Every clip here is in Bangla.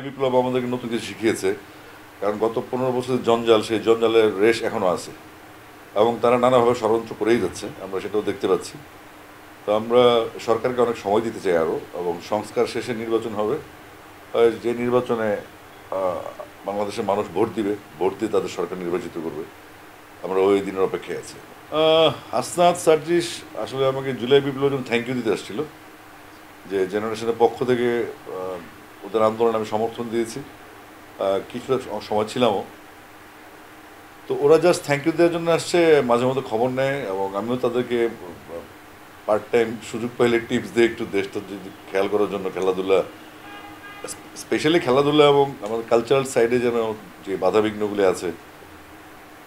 বিপ্লব আমাদেরকে নতুন কিছু শিখিয়েছে, কারণ গত 15 বছরের জঞ্জাল, সেই জঞ্জালের রেশ এখনও আছে এবং তারা নানাভাবে ষড়যন্ত্র করেই যাচ্ছে, আমরা সেটাও দেখতে পাচ্ছি। তো আমরা সরকারকে অনেক সময় দিতে চাই আরও, এবং সংস্কার শেষে নির্বাচন হবে, যে নির্বাচনে বাংলাদেশের মানুষ ভোট দিবে, ভোট দিয়ে তাদের সরকার নির্বাচিত করবে। আমরা ওই দিনের অপেক্ষায় আছি। হাসনাত সার্জিস আসলে আমাকে জুলাই বিপ্লবের জন্য থ্যাংক ইউ দিতে আসছিল, যে জেনারেশনের পক্ষ থেকে ওদের আন্দোলন আমি সমর্থন দিয়েছি, কিছুটা সময় ছিলামও। তো ওরা জাস্ট থ্যাংক ইউ দেওয়ার জন্য আসছে, মাঝে মধ্যে খবর নেয়, এবং আমিও তাদেরকে পার্ট টাইম সুযোগ পাইলে টিপস দিয়ে একটু দেশটা যদি খেয়াল করার জন্য, খেলাধুলা, স্পেশালি খেলাধুলা এবং আমাদের কালচারাল সাইডে যেন যে বাধাবিঘ্নগুলি আছে,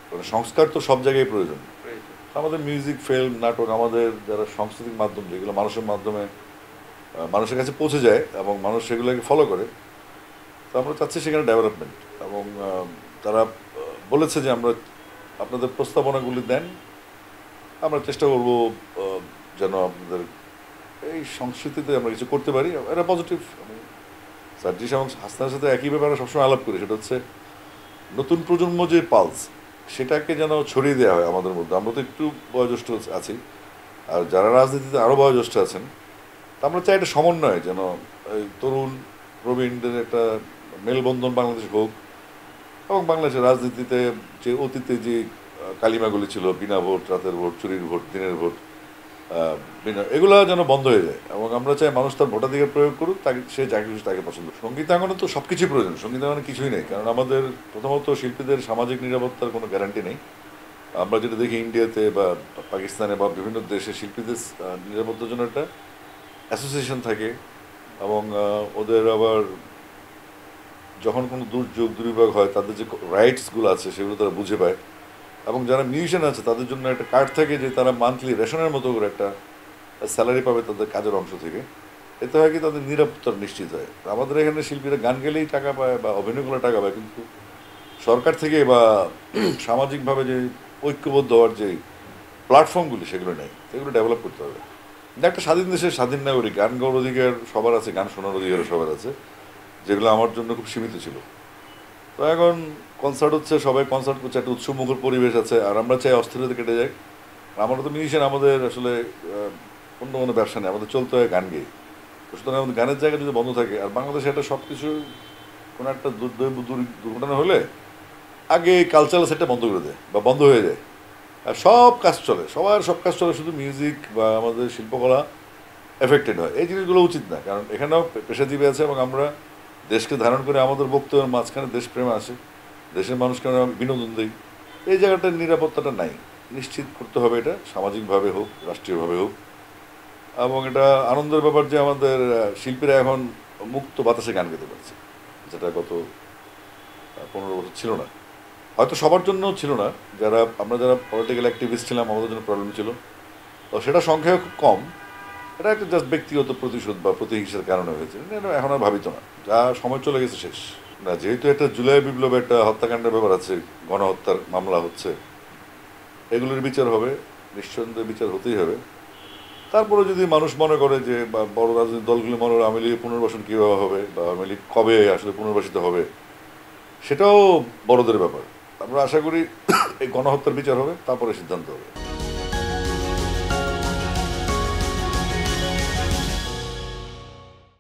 মানে সংস্কার তো সব জায়গায় প্রয়োজন। আমাদের মিউজিক, ফিল্ম, নাটক, আমাদের যারা সাংস্কৃতিক মাধ্যম যেগুলো মানুষের মাধ্যমে মানুষের কাছে পৌঁছে যায় এবং মানুষ সেগুলোকে ফলো করে, তো আমরা চাচ্ছি সেখানে ডেভেলপমেন্ট। এবং তারা বলেছে যে আমরা আপনাদের প্রস্তাবনাগুলি দেন, আমরা চেষ্টা করব যেন আপনাদের এই সংস্কৃতিতে আমরা কিছু করতে পারি। এটা পজিটিভ। সার্জিস এবং হাসনার সাথে একই ব্যাপারে সবসময় আলাপ করি, সেটা হচ্ছে নতুন প্রজন্ম যে পালস, সেটাকে যেন ছড়িয়ে দেওয়া হয় আমাদের মধ্যে। আমরা তো একটু বয়োজ্যেষ্ঠ আছি, আর যারা রাজনীতিতে আরও বয়োজ্যেষ্ঠ আছেন, তা আমরা চাই একটা সমন্বয়, যেন এই তরুণ প্রবীণদের একটা মেলবন্ধন বাংলাদেশ হোক, এবং বাংলাদেশের রাজনীতিতে যে অতীতে যে কালিমাগুলি ছিল, বিনা ভোট, রাতের ভোট, চুরির ভোট, দিনের ভোট, এগুলো যেন বন্ধ হয়ে যায়। এবং আমরা চাই মানুষ তার ভোটাধিকার প্রয়োগ করুক, তাকে সে যাকে খুশি তাকে পছন্দ। সঙ্গীতাঙ্গনে তো সব কিছুই প্রয়োজন, সঙ্গীতাঙ্গনে কিছুই নেই, কারণ আমাদের প্রথমত শিল্পীদের সামাজিক নিরাপত্তার কোনো গ্যারান্টি নেই। আমরা যেটা দেখি ইন্ডিয়াতে বা পাকিস্তানে বা বিভিন্ন দেশে, শিল্পীদের নিরাপত্তার জন্য একটা অ্যাসোসিয়েশন থাকে, এবং ওদের আবার যখন কোনো দুর্যোগ দুর্বিপাক হয়, তাদের যে রাইটসগুলো আছে সেগুলো তারা বুঝে পায়। এবং যারা মিউজিশিয়ান আছে তাদের জন্য একটা কার্ড থাকে, যে তারা মান্থলি রেশনের মতো করে একটা স্যালারি পাবে তাদের কাজের অংশ থেকে। এতে হয় কি, তাদের নিরাপত্তা নিশ্চিত হয়। আমাদের এখানে শিল্পীরা গান গেলেই টাকা পায় বা অভিনয় করলে টাকা পায়, কিন্তু সরকার থেকে বা সামাজিকভাবে যে ঐক্যবদ্ধ হওয়ার যে প্ল্যাটফর্মগুলি, সেগুলো নেই। সেগুলো ডেভেলপ করতে হবে। একটা স্বাধীন দেশের স্বাধীন নাগরিক, গান গাওয়ার অধিকার সবার আছে, গান শোনার অধিকার সবার আছে, যেগুলো আমার জন্য খুব সীমিত ছিল। তো এখন কনসার্ট হচ্ছে, সবাই কনসার্ট করছে, একটা উৎসবমুখর পরিবেশ আছে, আর আমরা চাই অস্থিরতা কেটে যায়। আমরা তো মিউজিশিয়ান, আমাদের আসলে অন্য কোনো ব্যবসা নেই, আমাদের চলতে হয় গান গেয়ে। তো সুতরাং আমাদের গানের জায়গা যদি বন্ধ থাকে, আর বাংলাদেশে একটা সব কিছু, কোনো একটা দুর্ঘটনা হলে আগে কালচারাল সেটটা বন্ধ করে দেয় বা বন্ধ হয়ে যায়, আর সব কাজ চলে, সবার সব কাজ চলে, শুধু মিউজিক বা আমাদের শিল্পকলা এফেক্টেড হয়। এই জিনিসগুলো উচিত না, কারণ এখানেও পেশাজীবী আছে, এবং আমরা দেশকে ধারণ করে আমাদের বক্তব্যের মাঝখানে দেশপ্রেম আসে, দেশের মানুষকে আমরা বিনোদন দিই। এই জায়গাটার নিরাপত্তাটা নাই, নিশ্চিত করতে হবে। এটা সামাজিকভাবে হোক, রাষ্ট্রীয়ভাবে হোক। এবং এটা আনন্দের ব্যাপার যে আমাদের শিল্পীরা এখন মুক্ত বাতাসে গান গেতে পারছে, যেটা গত 15 বছর ছিল না। হয়তো সবার জন্য ছিল না, যারা পলিটিক্যাল অ্যাক্টিভিস্ট ছিলাম, আমাদের জন্য প্রবলেম ছিল। তো সেটা সংখ্যায় খুব কম। এটা একটা জাস্ট ব্যক্তিগত প্রতিশোধ বা প্রতিহিংসার কারণে হয়েছে, এটা এখন আর ভাবিত না, যা সময় চলে গেছে শেষ। না, যেহেতু একটা জুলাই বিপ্লবে একটা হত্যাকাণ্ডের ব্যাপার আছে, গণহত্যার মামলা হচ্ছে, এগুলোর বিচার হবে, নিঃসন্দেহে বিচার হতেই হবে। তারপরে যদি মানুষ মনে করে যে, বা বড় রাজনৈতিক দলগুলি মনে করে আওয়ামী লীগের পুনর্বাসন কীভাবে হবে, বা আওয়ামী লীগ কবে আসলে পুনর্বাসিত হবে, সেটাও বড়দের ব্যাপার। আমরা আশা করি এই গণহত্যার বিচার হবে, তারপরে সিদ্ধান্ত হবে।